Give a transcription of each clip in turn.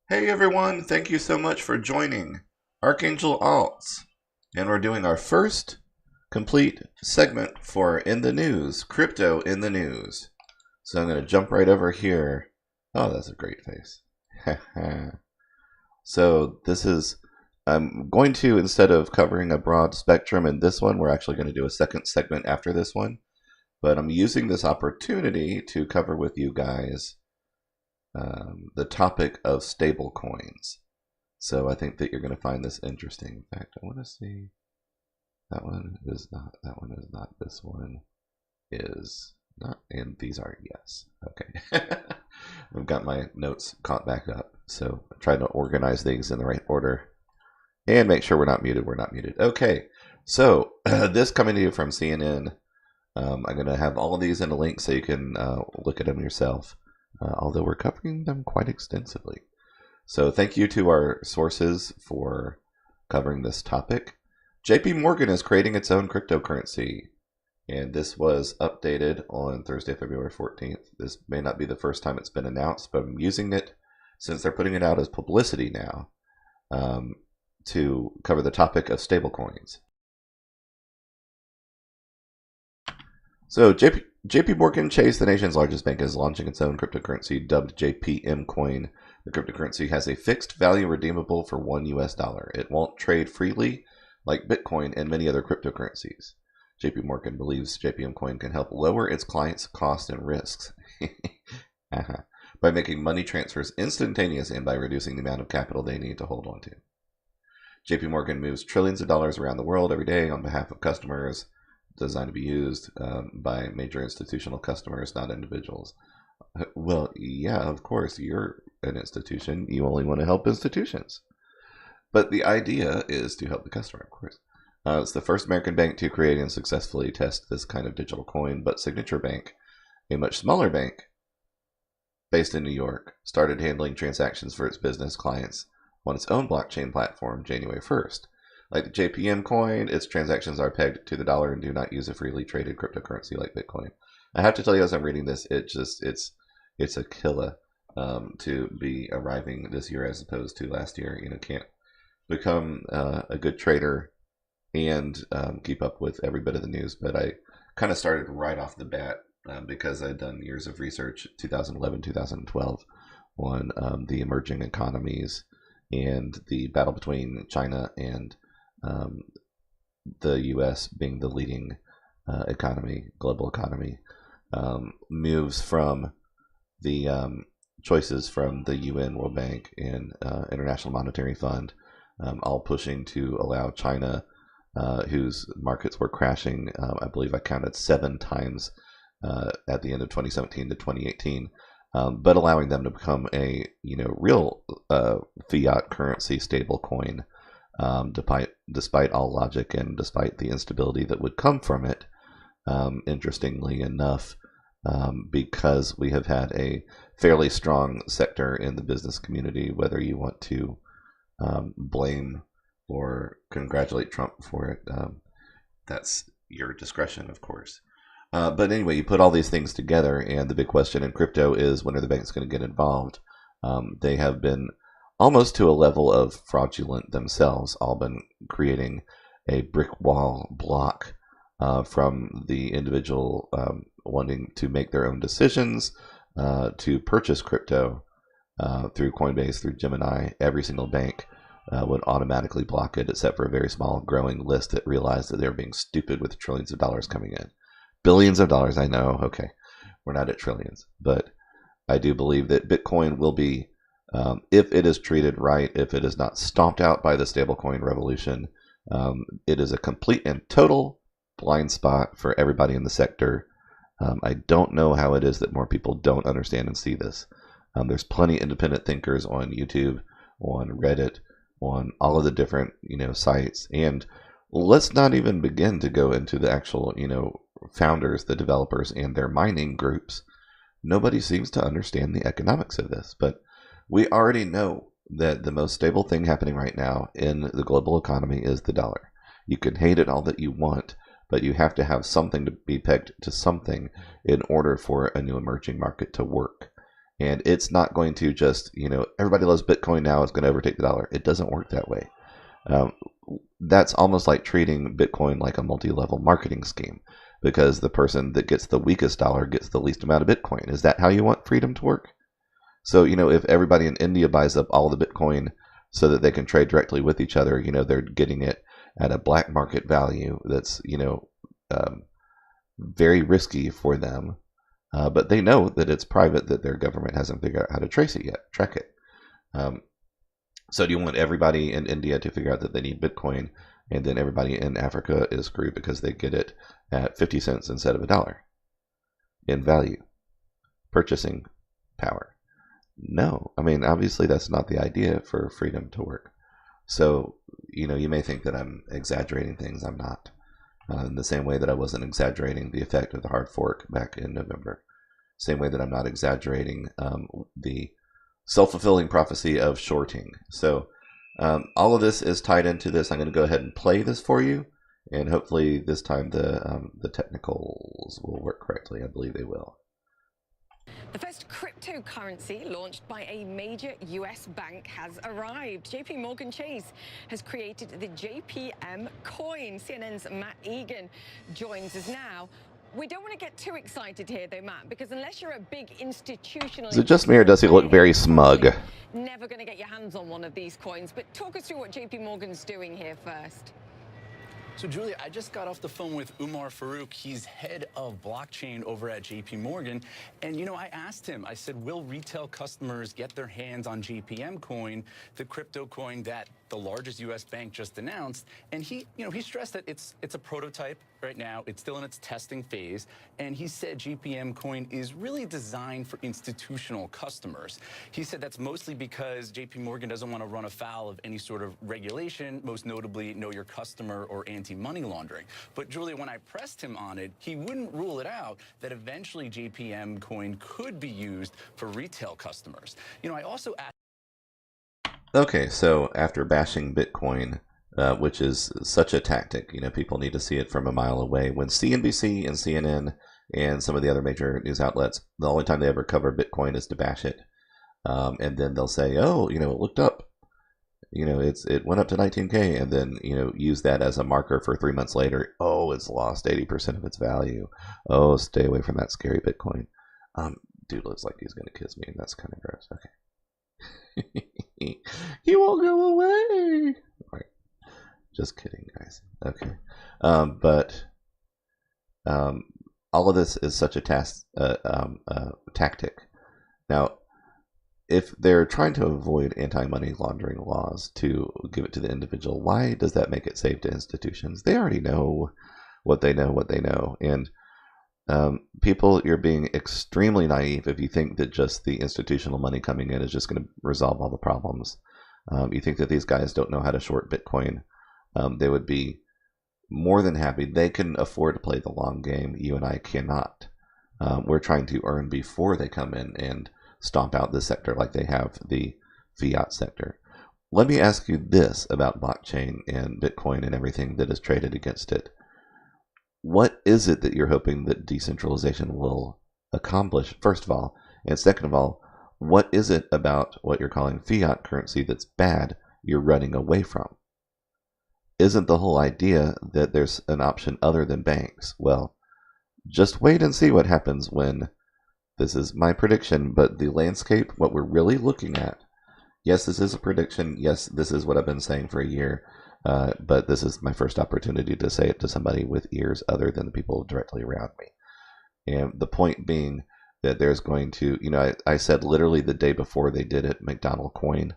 Hey everyone, thank you so much for joining Archangel Alts. And we're doing our first complete segment for In the News, Crypto in the News. So I'm going to jump right over here. Oh, that's a great face. So this is, I'm going to, instead of covering a broad spectrum in this one, we're actually going to do a second segment after this one. But I'm using this opportunity to cover with you guys the topic of stable coins. So I think that you're going to find this interesting. In fact, I want to see. That one is not. That one is not. This one is not. And these are yes. Okay. I've got my notes caught back up. So I tried to organize these in the right order and make sure we're not muted. We're not muted. Okay. So this coming to you from CNN. I'm going to have all of these in a link so you can look at them yourself. Although we're covering them quite extensively. So thank you to our sources for covering this topic. JP Morgan is creating its own cryptocurrency, and this was updated on Thursday, February 14th. This may not be the first time it's been announced, but I'm using it since they're putting it out as publicity now to cover the topic of stablecoins. So JP Morgan Chase, the nation's largest bank, is launching its own cryptocurrency dubbed JPM Coin. The cryptocurrency has a fixed value redeemable for $1. It won't trade freely like Bitcoin and many other cryptocurrencies. JP Morgan believes JPM Coin can help lower its clients' costs and risks by making money transfers instantaneous and by reducing the amount of capital they need to hold on to. JP Morgan moves trillions of dollars around the world every day on behalf of customers, designed to be used by major institutional customers, not individuals. Well, yeah, of course, you're an institution. You only want to help institutions. But the idea is to help the customer, of course. It's the first American bank to create and successfully test this kind of digital coin, but Signature Bank, a much smaller bank based in New York, started handling transactions for its business clients on its own blockchain platform January 1st. Like the JPM coin, its transactions are pegged to the dollar and do not use a freely traded cryptocurrency like Bitcoin. I have to tell you, as I'm reading this, it's a killer to be arriving this year as opposed to last year. You know, can't become a good trader and keep up with every bit of the news. But I kind of started right off the bat because I'd done years of research, 2011, 2012, on the emerging economies and the battle between China and the U.S. being the leading global economy, moves from the choices from the UN, World Bank, and International Monetary Fund, all pushing to allow China, whose markets were crashing, I believe I counted 7 times at the end of 2017 to 2018, but allowing them to become a real fiat currency stable coin. Despite all logic and despite the instability that would come from it, interestingly enough, because we have had a fairly strong sector in the business community, whether you want to blame or congratulate Trump for it, that's your discretion, of course. But anyway, you put all these things together, and the big question in crypto is, when are the banks going to get involved? They have been almost to a level of fraudulent themselves, all been creating a brick wall block from the individual wanting to make their own decisions to purchase crypto through Coinbase, through Gemini. Every single bank would automatically block it, except for a very small growing list that realized that they were being stupid with trillions of dollars coming in. Billions of dollars, I know. Okay, we're not at trillions, but I do believe that Bitcoin will be, if it is treated right, if it is not stomped out by the stablecoin revolution, it is a complete and total blind spot for everybody in the sector. I don't know how it is that more people don't understand and see this. There's plenty of independent thinkers on YouTube, on Reddit, on all of the different sites, and let's not even begin to go into the actual founders, the developers, and their mining groups. Nobody seems to understand the economics of this, but we already know that the most stable thing happening right now in the global economy is the dollar. You can hate it all that you want, but you have to have something to be pegged to something in order for a new emerging market to work. And it's not going to just, everybody loves Bitcoin now, it's going to overtake the dollar. It doesn't work that way. That's almost like treating Bitcoin like a multi-level marketing scheme, because the person that gets the weakest dollar gets the least amount of Bitcoin. Is that how you want freedom to work? So, if everybody in India buys up all the Bitcoin so that they can trade directly with each other, they're getting it at a black market value that's, very risky for them. But they know that it's private, that their government hasn't figured out how to trace it yet, track it. So do you want everybody in India to figure out that they need Bitcoin, and then everybody in Africa is screwed because they get it at 50 cents instead of $1 in value, purchasing power? No. I mean, obviously that's not the idea for freedom to work. So, you may think that I'm exaggerating things. I'm not. In the same way that I wasn't exaggerating the effect of the hard fork back in November. Same way that I'm not exaggerating the self-fulfilling prophecy of shorting. So all of this is tied into this. I'm going to go ahead and play this for you, and hopefully this time the technicals will work correctly. I believe they will. The first cryptocurrency launched by a major US bank has arrived. JP Chase has created the JPM Coin. CNN's Matt Egan joins us now. We don't want to get too excited here, though, Matt, because unless you're a big institutional... Is it just me, or does he look very smug? Never going to get your hands on one of these coins. But talk us through what JP Morgan's doing here first. So, Julia, I just got off the phone with Umar Farouk. He's head of blockchain over at JP Morgan. And, I asked him, I said, will retail customers get their hands on JPM Coin, the crypto coin that the largest U.S. bank just announced? And he stressed that it's a prototype right now. It's still in its testing phase. And he said JPM Coin is really designed for institutional customers. He said that's mostly because JP Morgan doesn't want to run afoul of any sort of regulation, most notably know your customer or anti-money laundering. But Julia, when I pressed him on it, he wouldn't rule it out that eventually JPM Coin could be used for retail customers. I also asked... Okay, so after bashing Bitcoin, which is such a tactic, people need to see it from a mile away. When CNBC and CNN and some of the other major news outlets, the only time they ever cover Bitcoin is to bash it. And then they'll say, oh, it looked up. It went up to 19K, and then, use that as a marker for 3 months later. Oh, it's lost 80% of its value. Oh, stay away from that scary Bitcoin. Dude looks like he's going to kiss me, and that's kind of gross. Okay. He won't go away. All right. Just kidding, guys. Okay. But all of this is such a tactic. Now, if they're trying to avoid anti-money laundering laws to give it to the individual, why does that make it safe to institutions? They already know what they know. And people, you're being extremely naive if you think that just the institutional money coming in is just going to resolve all the problems. You think that these guys don't know how to short Bitcoin. They would be more than happy. They can afford to play the long game. You and I cannot. We're trying to earn before they come in and stomp out this sector like they have the fiat sector. Let me ask you this about blockchain and Bitcoin and everything that is traded against it. What is it that you're hoping that decentralization will accomplish, first of all? And second of all, what is it about what you're calling fiat currency that's bad you're running away from? Isn't the whole idea that there's an option other than banks? Well, just wait and see what happens when, this is my prediction, but the landscape, what we're really looking at, yes, this is a prediction. Yes, this is what I've been saying for a year. But this is my first opportunity to say it to somebody with ears other than the people directly around me. And the point being that there's going to, I said literally the day before they did it, McDonald coin.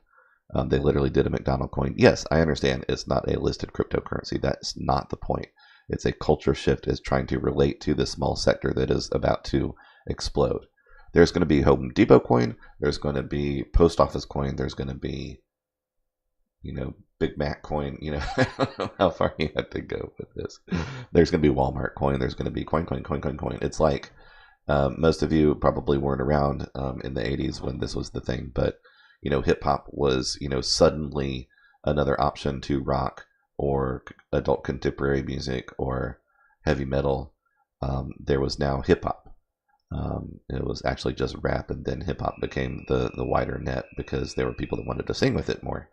They literally did a McDonald coin. Yes, I understand it's not a listed cryptocurrency. That's not the point. It's a culture shift is trying to relate to the small sector that is about to explode. There's going to be Home Depot coin. There's going to be Post Office coin. There's going to be, Big Mac coin. I don't know how far you have to go with this. There's going to be Walmart coin. There's going to be coin. It's like most of you probably weren't around in the 80s when this was the thing, but hip hop was suddenly another option to rock or adult contemporary music or heavy metal. There was now hip hop. It was actually just rap, and then hip hop became the wider net because there were people that wanted to sing with it more.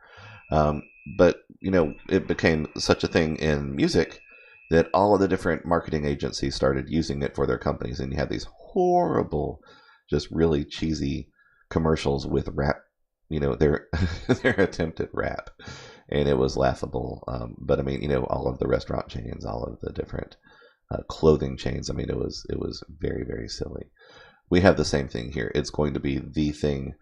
But it became such a thing in music that all of the different marketing agencies started using it for their companies, and you had these horrible, just really cheesy commercials with rap. Their their attempt at rap, and it was laughable. But I mean, all of the restaurant chains, all of the different clothing chains. I mean, it was very, very silly. We have the same thing here. It's going to be the thing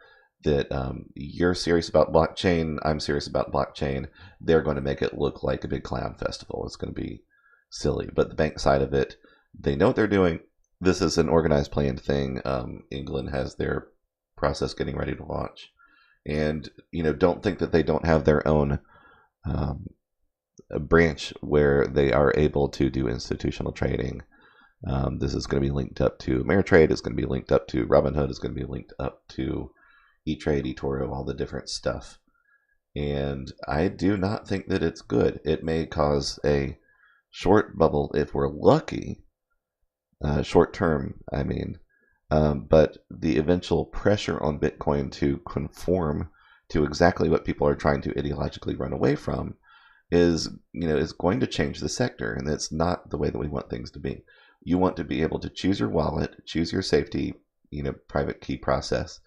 that you're serious about blockchain. I'm serious about blockchain. They're going to make it look like a big clown festival. It's going to be silly. But the bank side of it, they know what they're doing. This is an organized, planned thing. England has their process getting ready to launch. And, don't think that they don't have their own branch where they are able to do institutional trading. This is going to be linked up to Ameritrade. It's going to be linked up to Robinhood. It's going to be linked up to E-Trade, eToro, all the different stuff. And I do not think that it's good. It may cause a short bubble if we're lucky. Short term, I mean. But the eventual pressure on Bitcoin to conform to exactly what people are trying to ideologically run away from is going to change the sector, and it's not the way that we want things to be. You want to be able to choose your wallet, choose your safety, private key process,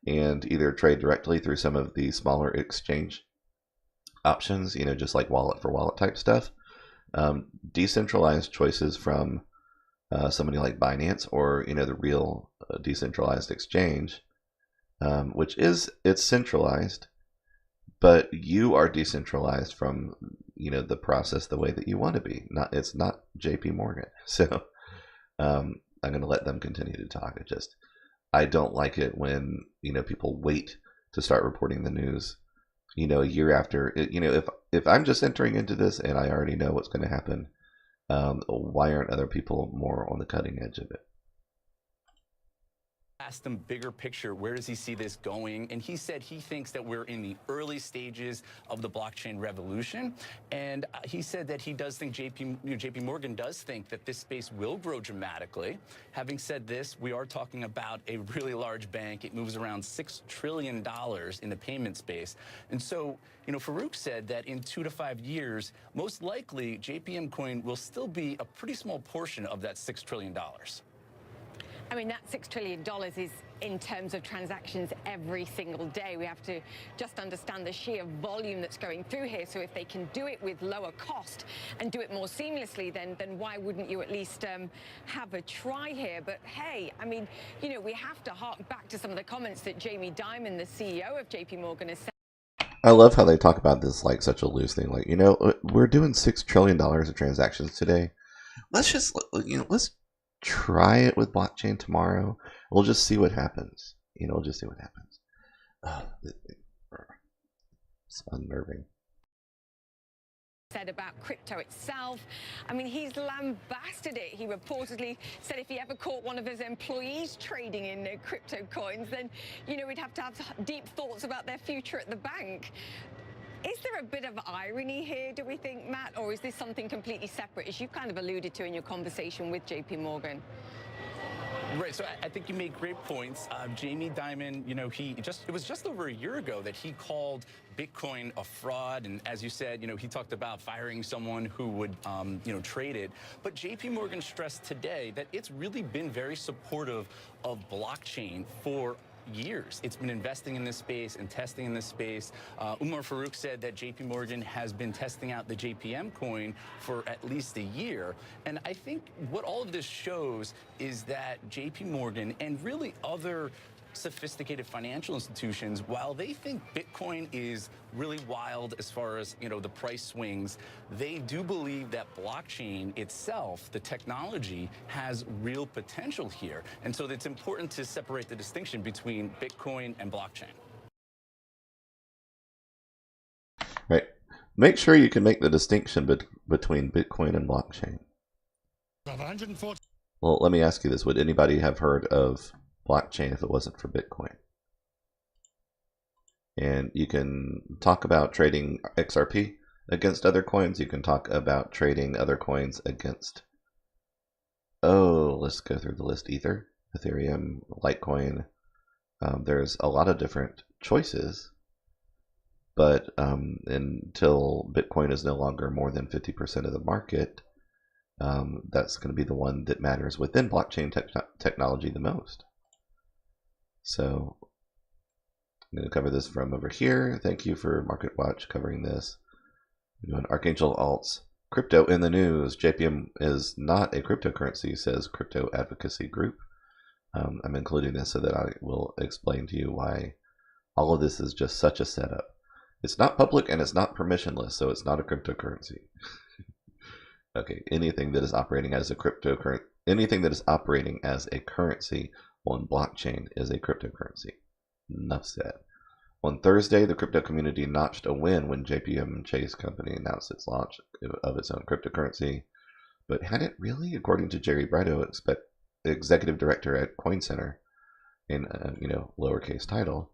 and either trade directly through some of the smaller exchange options, just like wallet for wallet type stuff. Decentralized choices from somebody like Binance or the real decentralized exchange, it's centralized, but you are decentralized from the process the way that you want to be. It's not JP Morgan. So I'm going to let them continue to talk. I don't like it when people wait to start reporting the news a year after. If I'm just entering into this and I already know what's going to happen, why aren't other people more on the cutting edge of it? Asked him bigger picture, where does he see this going? And he said he thinks that we're in the early stages of the blockchain revolution. And he said that he does think JP Morgan does think that this space will grow dramatically. Having said this, we are talking about a really large bank. It moves around $6 trillion in the payment space. And so, Farouk said that in 2 to 5 years, most likely JPM Coin will still be a pretty small portion of that $6 trillion. I mean, that $6 trillion is in terms of transactions every single day. We have to just understand the sheer volume that's going through here. So if they can do it with lower cost and do it more seamlessly, then why wouldn't you at least have a try here? But hey, I mean, we have to hark back to some of the comments that Jamie Dimon, the CEO of JP Morgan, has said. I love how they talk about this like such a loose thing. Like, we're doing $6 trillion of transactions today. Let's try it with blockchain tomorrow. We'll just see what happens. We'll just see what happens. It's unnerving. Said about crypto itself. I mean, he's lambasted it. He reportedly said if he ever caught one of his employees trading in crypto coins, then, we'd have to have deep thoughts about their future at the bank. Is there a bit of irony here, do we think, Matt, or is this something completely separate, as you kind of alluded to in your conversation with JP Morgan? Right, so I think you make great points. Jamie Dimon, it was just over a year ago that he called Bitcoin a fraud, and as you said, he talked about firing someone who would, trade it. But JP Morgan stressed today that it's really been very supportive of blockchain for years. It's been investing in this space and testing in this space. Umar Farouk said that JP Morgan has been testing out the JPM coin for at least a year. And I think what all of this shows is that JP Morgan and really other sophisticated financial institutions, while they think Bitcoin is really wild as far as the price swings, they do believe that blockchain itself, the technology, has real potential here. And so it's important to separate the distinction between Bitcoin and blockchain. Right. Make sure you can make the distinction between Bitcoin and blockchain. Well, let me ask you this. Would anybody have heard of blockchain if it wasn't for Bitcoin? And you can talk about trading XRP against other coins. You can talk about trading other coins against, let's go through the list. Ether Ethereum, Litecoin. There's a lot of different choices, but until Bitcoin is no longer more than 50% of the market, that's going to be the one that matters within blockchain technology the most. So I'm going to cover this from over here. Thank you for MarketWatch covering this. We're doing Archangel alts. Crypto in the news. JPM is not a cryptocurrency, says Crypto Advocacy Group. I'm including this so that I will explain to you why all of this is just such a setup. It's not public and it's not permissionless, so it's not a cryptocurrency. Okay, anything that is operating as a cryptocurrency, anything that is operating as a currency on blockchain is a cryptocurrency. Enough said. On Thursday, the crypto community notched a win when JPM Chase Company announced its launch of its own cryptocurrency. But had it really? According to Jerry Brito, executive director at Coin Center, in lowercase title,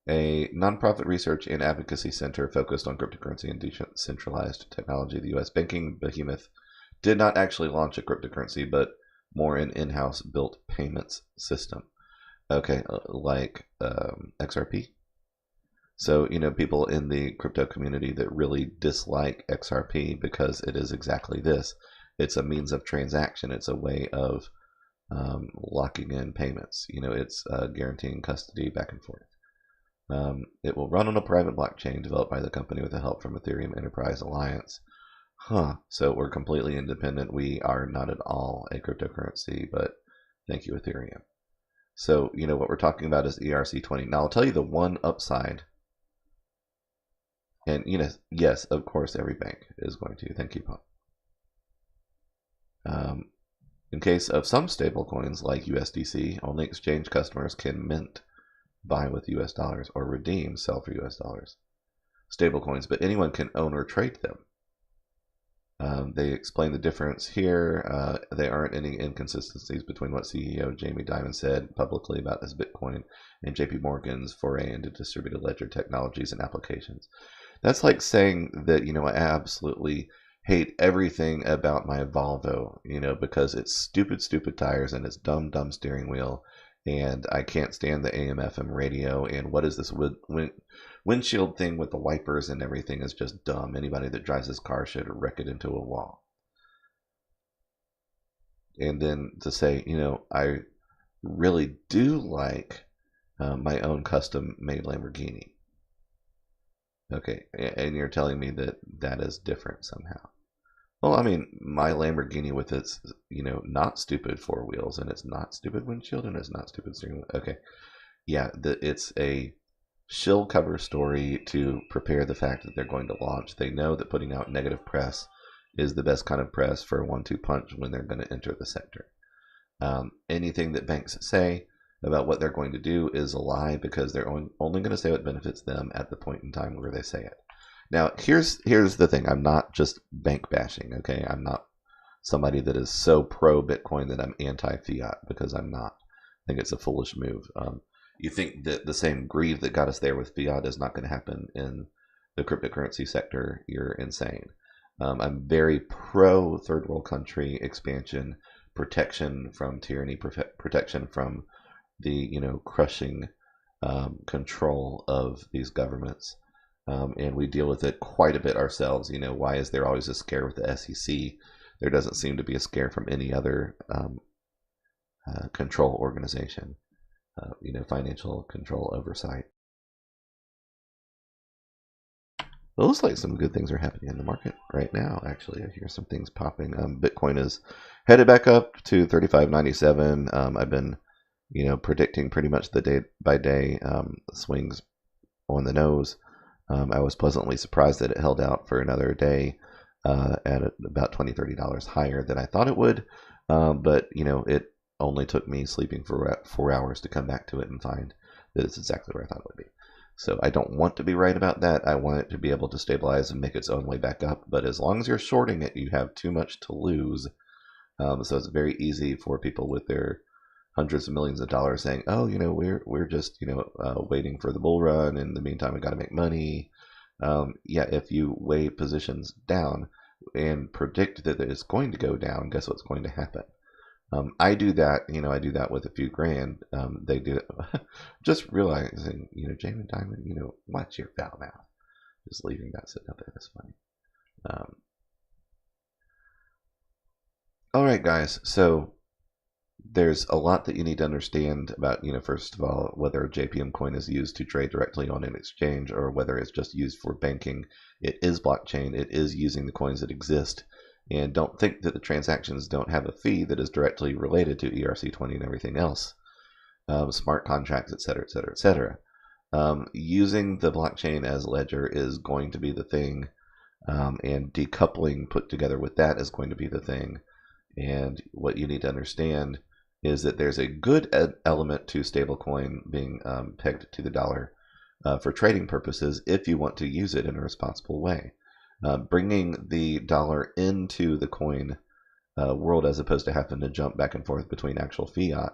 a nonprofit research and advocacy center focused on cryptocurrency and decentralized technology. The U.S. banking behemoth did not actually launch a cryptocurrency, but more an in-house built payments system. Okay, like XRP. So, people in the crypto community that really dislike XRP because it is exactly this. It's a means of transaction. It's a way of locking in payments. It's guaranteeing custody back and forth. It will run on a private blockchain developed by the company with the help from Ethereum Enterprise Alliance. So we're completely independent. We are not at all a cryptocurrency, but thank you, Ethereum. So, what we're talking about is ERC20. Now, I'll tell you the one upside. And, yes, of course, every bank is going to. Thank you, Pop. In case of some stable coins like USDC, only exchange customers can mint, buy with US dollars, or redeem, sell for US dollars. Stable coins, but anyone can own or trade them. They explain the difference here. There aren't any inconsistencies between what CEO Jamie Dimon said publicly about this Bitcoin and JP Morgan's foray into distributed ledger technologies and applications. That's like saying that, I absolutely hate everything about my Volvo, because it's stupid tires and it's dumb steering wheel, and I can't stand the AM/FM radio, and what is this windshield thing with the wipers and everything is just dumb. Anybody that drives this car should wreck it into a wall. And then to say, I really do like my own custom-made Lamborghini. Okay, and you're telling me that that is different somehow. Well, I mean, my Lamborghini with its, not stupid four wheels, and it's not stupid windshield, and it's not stupid steering wheel. Okay, yeah, it's a shill cover story to prepare the fact that they're going to launch. They know that putting out negative press is the best kind of press for a 1-2 punch when they're going to enter the sector. Anything that banks say about what they're going to do is a lie, because they're only going to say what benefits them at the point in time where they say it. Now, here's the thing. I'm not just bank bashing, okay? I'm not somebody that is so pro-Bitcoin that I'm anti-fiat, because I'm not. I think it's a foolish move. You think that the same greed that got us there with fiat is not going to happen in the cryptocurrency sector, you're insane. I'm very pro third world country expansion, protection from tyranny, protection from the crushing control of these governments, and we deal with it quite a bit ourselves. Why is there always a scare with the SEC? There doesn't seem to be a scare from any other control organization. Financial control oversight. It looks like some good things are happening in the market right now. Actually, I hear some things popping. Bitcoin is headed back up to 35.97. I've been, predicting pretty much the day by day swings on the nose. I was pleasantly surprised that it held out for another day at about $20-$30 higher than I thought it would. But it only took me sleeping for 4 hours to come back to it and find that it's exactly where I thought it would be. So I don't want to be right about that. I want it to be able to stabilize and make its own way back up. But as long as you're shorting it, you have too much to lose. So it's very easy for people with their hundreds of millions of dollars saying, "Oh, we're just waiting for the bull run. In the meantime, we got to make money." Yeah, if you weigh positions down and predict that it's going to go down, guess what's going to happen? I do that, I do that with a few grand. They do it. Just realizing, Jamie Dimon, watch your foul mouth. Just leaving that sitting up there. That's funny. All right, guys. So there's a lot that you need to understand about, first of all, whether JPM Coin is used to trade directly on an exchange or whether it's just used for banking. It is blockchain. It is using the coins that exist. And don't think that the transactions don't have a fee that is directly related to ERC20 and everything else. Smart contracts, et cetera, et cetera, et cetera. Using the blockchain as ledger is going to be the thing. And decoupling put together with that is going to be the thing. And what you need to understand is that there's a good element to stablecoin being pegged to the dollar for trading purposes if you want to use it in a responsible way. Bringing the dollar into the coin world as opposed to having to jump back and forth between actual fiat,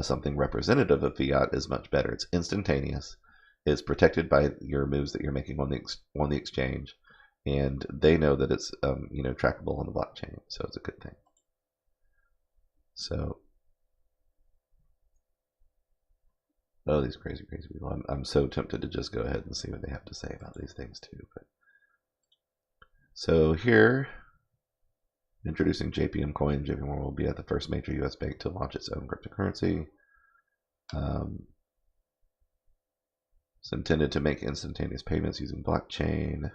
something representative of fiat is much better. It's instantaneous. It's protected by your moves that you're making on the exchange, and they know that it's trackable on the blockchain, so it's a good thing. So, these crazy people. I'm so tempted to just go ahead and see what they have to say about these things too. But so here, introducing JPM Coin. JPM will be at the first major U.S. bank to launch its own cryptocurrency. It's intended to make instantaneous payments using blockchain.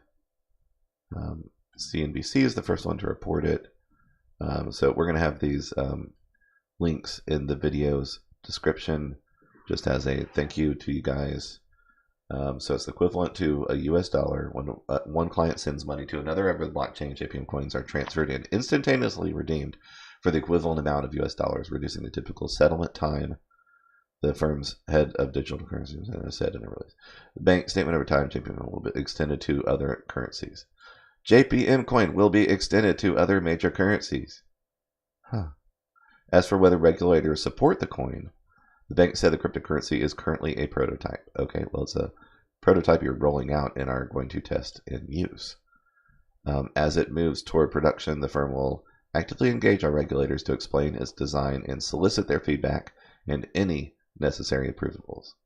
CNBC is the first one to report it. So we're going to have these links in the video's description just as a thank you to you guys. So it's equivalent to a US dollar. When one client sends money to another over the blockchain, JPM coins are transferred and instantaneously redeemed for the equivalent amount of US dollars, reducing the typical settlement time. The firm's head of digital currencies said in a release. The bank statement over time, JPM will be extended to other currencies. JPM coin will be extended to other major currencies. As for whether regulators support the coin, the bank said the cryptocurrency is currently a prototype. Okay, well, it's a prototype you're rolling out and are going to test and use. As it moves toward production, the firm will actively engage our regulators to explain its design and solicit their feedback and any necessary approvals.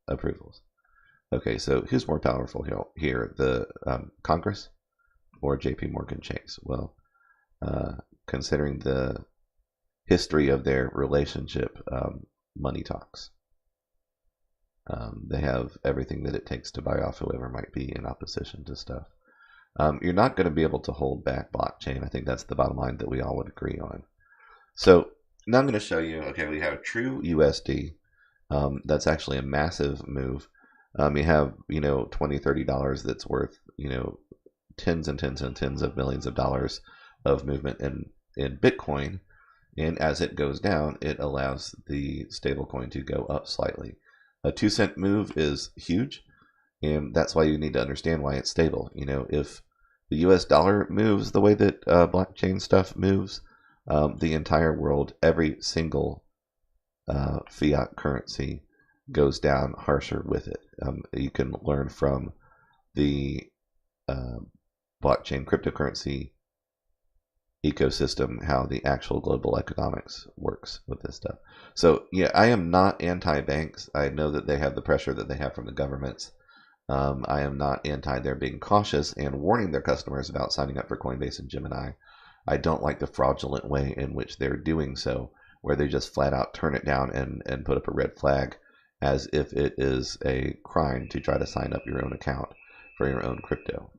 Okay, so who's more powerful here, the Congress or JP Morgan Chase? Well, considering the history of their relationship, money talks. They have everything that it takes to buy off whoever might be in opposition to stuff. You're not going to be able to hold back blockchain. I think that's the bottom line that we all would agree on. So now I'm going to show you, okay, we have true USD. That's actually a massive move. You have, $20, $30 that's worth, tens and tens and tens of millions of dollars of movement in Bitcoin. And as it goes down, it allows the stablecoin to go up slightly. A 2-cent move is huge, and that's why you need to understand why it's stable. If the US dollar moves the way that blockchain stuff moves, the entire world, every single fiat currency goes down harsher with it. You can learn from the blockchain cryptocurrency ecosystem how the actual global economics works with this stuff. So yeah, I am not anti-banks. I know that they have the pressure that they have from the governments. I am not anti their being cautious and warning their customers about signing up for Coinbase and Gemini. I don't like the fraudulent way in which they're doing so, where they just flat out turn it down and put up a red flag as if it is a crime to try to sign up your own account for your own crypto.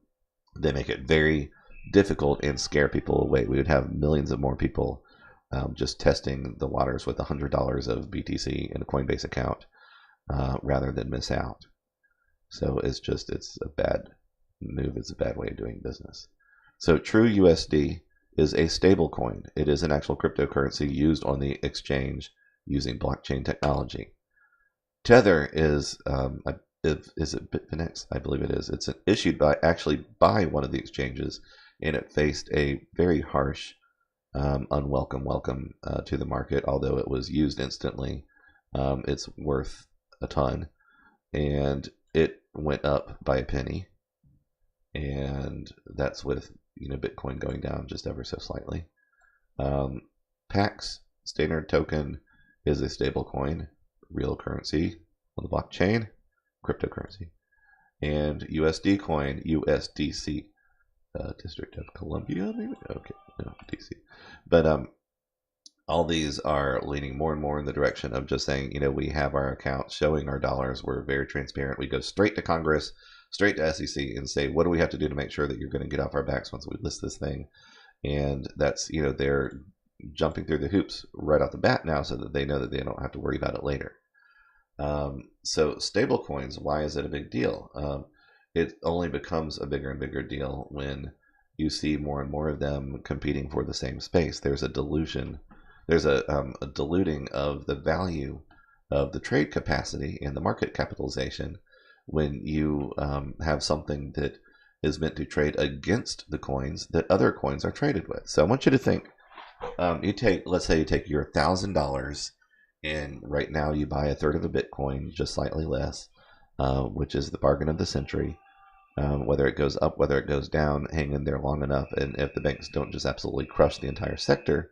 They make it very difficult and scare people away. We would have millions of more people just testing the waters with $100 of BTC in a Coinbase account rather than miss out. So it's a bad move. It's a bad way of doing business. So True USD is a stable coin. It is an actual cryptocurrency used on the exchange using blockchain technology. Tether is it Bitfinex? I believe it is. It's issued by one of the exchanges, and it faced a very harsh, unwelcome welcome to the market. Although it was used instantly, it's worth a ton, and it went up by a penny, and that's with Bitcoin going down just ever so slightly. Pax Standard token is a stable coin, real currency on the blockchain, cryptocurrency. And USD coin, USDC, District of Columbia, maybe? Okay, no, DC. But all these are leaning more and more in the direction of just saying, we have our account showing our dollars. We're very transparent. We go straight to Congress, straight to SEC, and say, what do we have to do to make sure that you're going to get off our backs once we list this thing? And that's, they're jumping through the hoops right off the bat now so that they know that they don't have to worry about it later. So stable coins, why is it a big deal? It only becomes a bigger and bigger deal when you see more and more of them competing for the same space. There's a dilution. There's a diluting of the value of the trade capacity and the market capitalization when you have something that is meant to trade against the coins that other coins are traded with. So I want you to think, let's say you take your $1,000 and right now you buy a third of a Bitcoin, just slightly less, which is the bargain of the century. Whether it goes up, whether it goes down, hang in there long enough. And if the banks don't just absolutely crush the entire sector,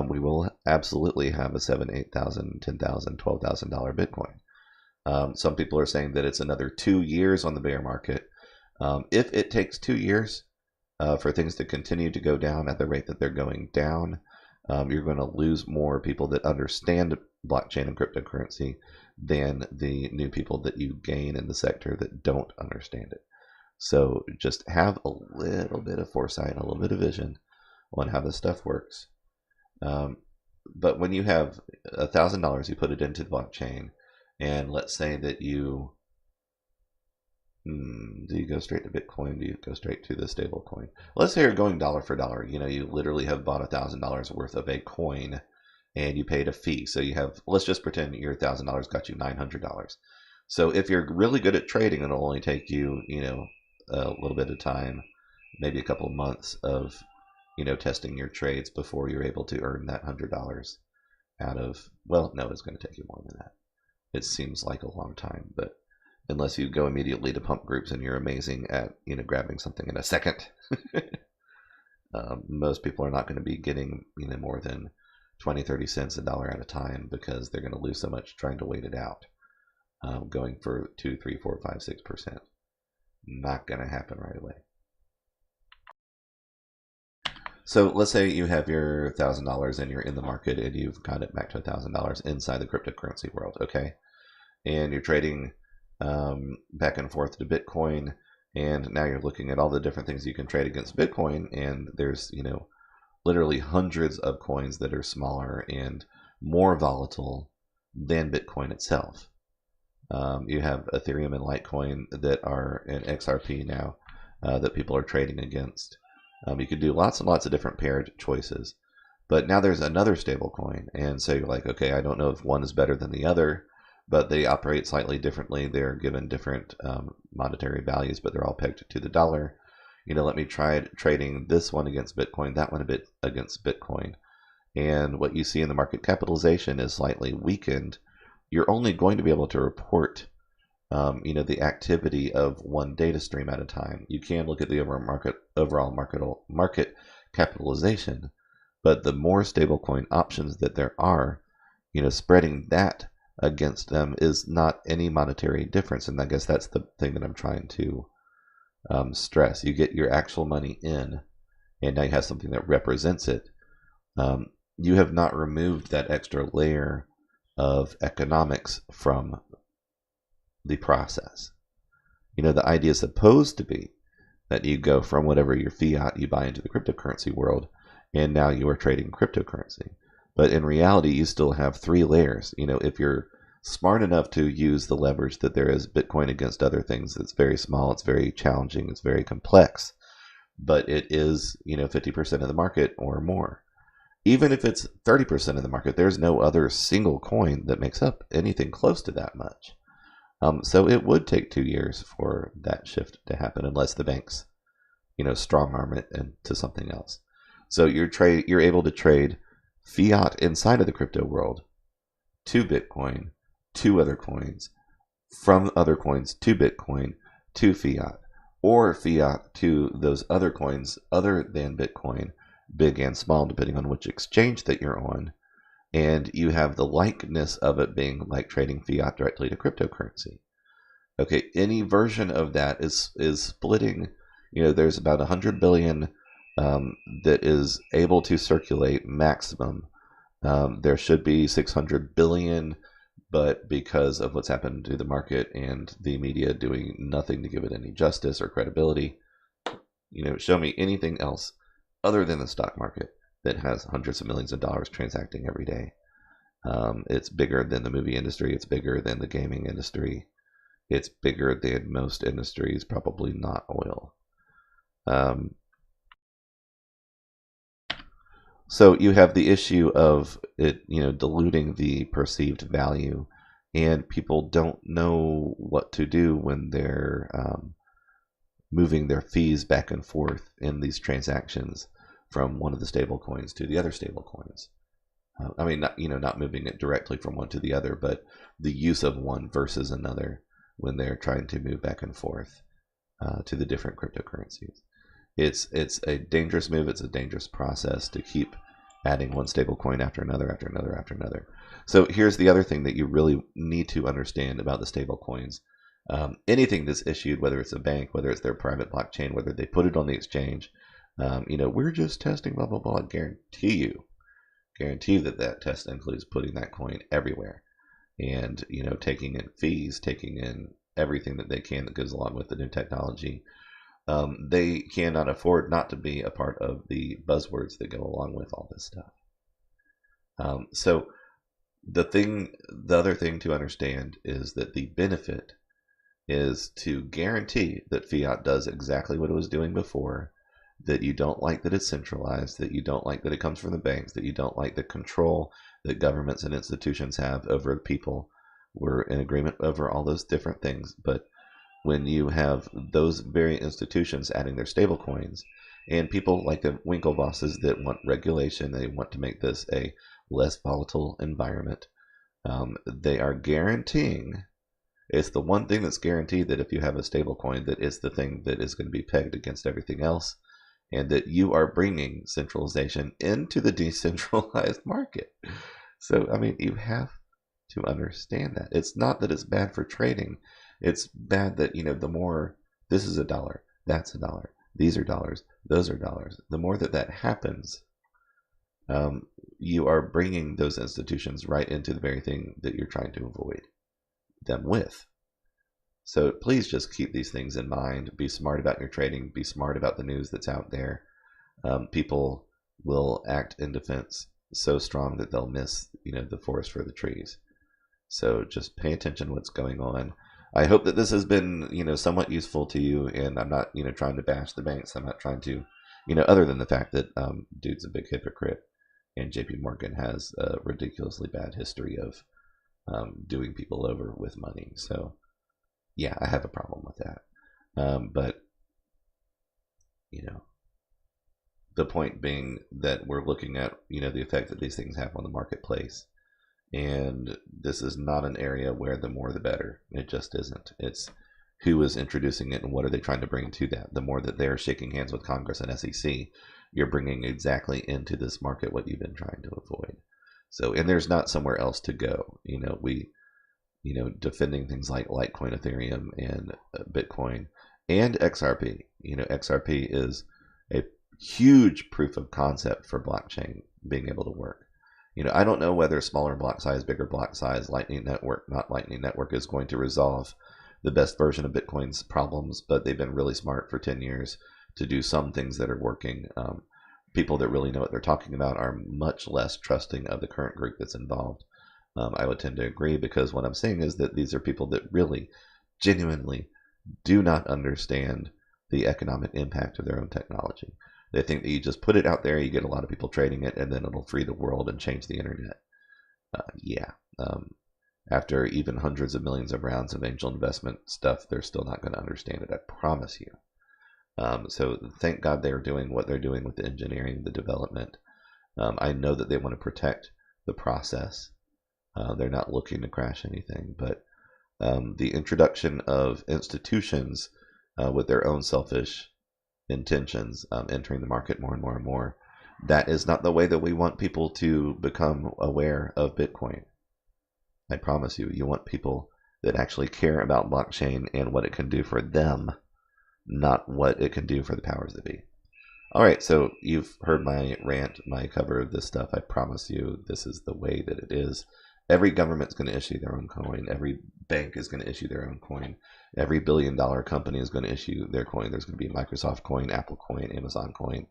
we will absolutely have a $7,000, $8,000, $10,000, $12,000 Bitcoin. Some people are saying that it's another 2 years on the bear market. If it takes 2 years for things to continue to go down at the rate that they're going down, you're going to lose more people that understand blockchain and cryptocurrency than the new people that you gain in the sector that don't understand it. So just have a little bit of foresight, a little bit of vision on how this stuff works. But when you have $1,000, you put it into the blockchain, and let's say that do you go straight to Bitcoin? Do you go straight to the stable coin? Let's say you're going dollar for dollar. You literally have bought $1,000 worth of a coin and you paid a fee. So let's just pretend your $1,000 got you $900. So if you're really good at trading, it'll only take you, a little bit of time, maybe a couple of months of, testing your trades before you're able to earn that $100 out of, well, no, it's going to take you more than that. It seems like a long time, but unless you go immediately to pump groups and you're amazing at, grabbing something in a second, most people are not going to be getting, more than 20, 30 cents, $1 at a time because they're going to lose so much trying to wait it out. Going for 2, 3, 4, 5, 6%. Not going to happen right away. So let's say you have your $1,000 and you're in the market and you've got it back to $1,000 inside the cryptocurrency world, okay? And you're trading back and forth to Bitcoin, and now you're looking at all the different things you can trade against Bitcoin, and there's, literally hundreds of coins that are smaller and more volatile than Bitcoin itself. You have Ethereum and Litecoin that are in XRP now that people are trading against. You could do lots and lots of different paired choices. But now there's another stable coin. And so you're like, okay, I don't know if one is better than the other, but they operate slightly differently. They're given different monetary values, but they're all pegged to the dollar. Let me try trading this one against Bitcoin, that one a bit against Bitcoin. And what you see in the market capitalization is slightly weakened. You're only going to be able to report, the activity of one data stream at a time. You can look at the overall market capitalization, but the more stablecoin options that there are, spreading that against them is not any monetary difference. And I guess that's the thing that I'm trying to stress. You get your actual money in, and now you have something that represents it. You have not removed that extra layer of economics from the process. The idea is supposed to be that you go from whatever your fiat you buy into the cryptocurrency world, and now you are trading cryptocurrency. But in reality, you still have 3 layers. If you're smart enough to use the leverage that there is Bitcoin against other things, it's very small, it's very challenging, it's very complex, but it is, 50% of the market or more. Even if it's 30% of the market, there's no other single coin that makes up anything close to that much. So it would take 2 years for that shift to happen, unless the banks, strong arm it into something else. So you're able to trade fiat inside of the crypto world to Bitcoin, to other coins, from other coins to Bitcoin, to fiat, or fiat to those other coins other than Bitcoin, big and small, depending on which exchange that you're on, and you have the likeness of it being like trading fiat directly to cryptocurrency. Okay, any version of that is splitting. There's about 100 billion that is able to circulate maximum. There should be 600 billion, but because of what's happened to the market and the media doing nothing to give it any justice or credibility, show me anything else other than the stock market that has hundreds of millions of dollars transacting every day. It's bigger than the movie industry. It's bigger than the gaming industry. It's bigger than most industries, probably not oil. So you have the issue of it, diluting the perceived value, and people don't know what to do when they're moving their fees back and forth in these transactions from one of the stable coins to the other stable coins. I mean, not moving it directly from one to the other, but the use of one versus another when they're trying to move back and forth to the different cryptocurrencies. It's a dangerous move. It's a dangerous process to keep adding one stable coin after another, after another, after another. So here's the other thing that you really need to understand about the stable coins. Anything that's issued, whether it's a bank, whether it's their private blockchain, whether they put it on the exchange, we're just testing, blah, blah, blah. Guarantee that test includes putting that coin everywhere and, taking in fees, taking in everything that they can that goes along with the new technology. They cannot afford not to be a part of the buzzwords that go along with all this stuff. So the other thing to understand is that the benefit is to guarantee that fiat does exactly what it was doing before, that you don't like that it's centralized, that you don't like that it comes from the banks, that you don't like the control that governments and institutions have over the people. We're in agreement over all those different things, but when you have those very institutions adding their stable coins, and people like the Winklevosses that want regulation, they want to make this a less volatile environment, they are guaranteeing, it's the one thing that's guaranteed, that if you have a stable coin, that it's the thing that is going to be pegged against everything else, and that you are bringing centralization into the decentralized market. So, I mean, you have to understand that. It's not that it's bad for trading. It's bad that, the more this is a dollar, that's a dollar, these are dollars, those are dollars. The more that happens, you are bringing those institutions right into the very thing that you're trying to avoid them with. So please just keep these things in mind. Be smart about your trading. Be smart about the news that's out there. People will act in defense so strong that they'll miss, the forest for the trees. So just pay attention to what's going on. I hope that this has been, somewhat useful to you. And I'm not, trying to bash the banks. I'm not trying to, other than the fact that dude's a big hypocrite, and JP Morgan has a ridiculously bad history of doing people over with money. So yeah, I have a problem with that. But, the point being that we're looking at, the effect that these things have on the marketplace. And this is not an area where the more the better. It just isn't. It's who is introducing it and what are they trying to bring to that. The more that they're shaking hands with Congress and SEC, you're bringing exactly into this market what you've been trying to avoid. So, and there's not somewhere else to go. Defending things like Litecoin, Ethereum, and Bitcoin, and XRP. XRP is a huge proof of concept for blockchain being able to work. I don't know whether smaller block size, bigger block size, Lightning Network, not Lightning Network, is going to resolve the best version of Bitcoin's problems, but they've been really smart for 10 years to do some things that are working. People that really know what they're talking about are much less trusting of the current group that's involved. I would tend to agree, because what I'm saying is that these are people that really, genuinely do not understand the economic impact of their own technology. They think that you just put it out there, you get a lot of people trading it, and then it'll free the world and change the internet. After even hundreds of millions of rounds of angel investment stuff, they're still not going to understand it, I promise you. So thank God they're doing what they're doing with the engineering, the development. I know that they want to protect the process. They're not looking to crash anything, but the introduction of institutions with their own selfish intentions entering the market more and more and more That is not the way that we want people to become aware of Bitcoin. I promise you, you want people that actually care about blockchain and what it can do for them, not what it can do for the powers that be. All right, so you've heard my rant, my cover of this stuff. I promise you this is the way that it is. Every government's going to issue their own coin. Every bank is going to issue their own coin. Every billion-dollar company is going to issue their coin. There's going to be Microsoft coin, Apple coin, Amazon coin,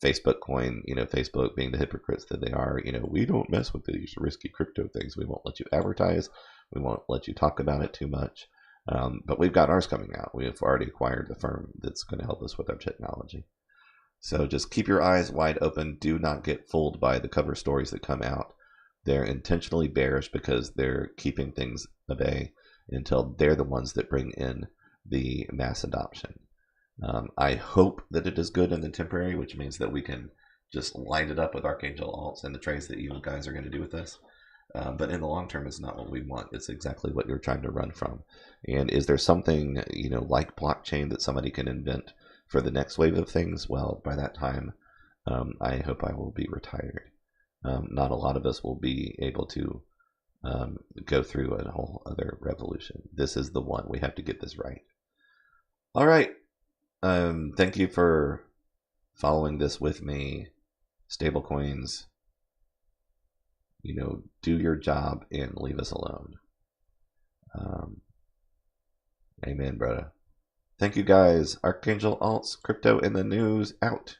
Facebook coin, Facebook being the hypocrites that they are, we don't mess with these risky crypto things. We won't let you advertise. We won't let you talk about it too much. But we've got ours coming out. We have already acquired the firm that's going to help us with our technology. So just keep your eyes wide open. Do not get fooled by the cover stories that come out. They're intentionally bearish because they're keeping things at bay until they're the ones that bring in the mass adoption. I hope that it is good in the temporary, which means that we can just light it up with Archangel alts and the trades that you guys are going to do with us. But in the long term, it's not what we want. It's exactly what you're trying to run from. And is there something, like blockchain that somebody can invent for the next wave of things? Well, by that time, I hope I will be retired. Not a lot of us will be able to go through a whole other revolution. This is the one. We have to get this right. All right. Thank you for following this with me. Stablecoins, do your job and leave us alone. Amen, brother. Thank you guys. Archangel alts, crypto in the news, out.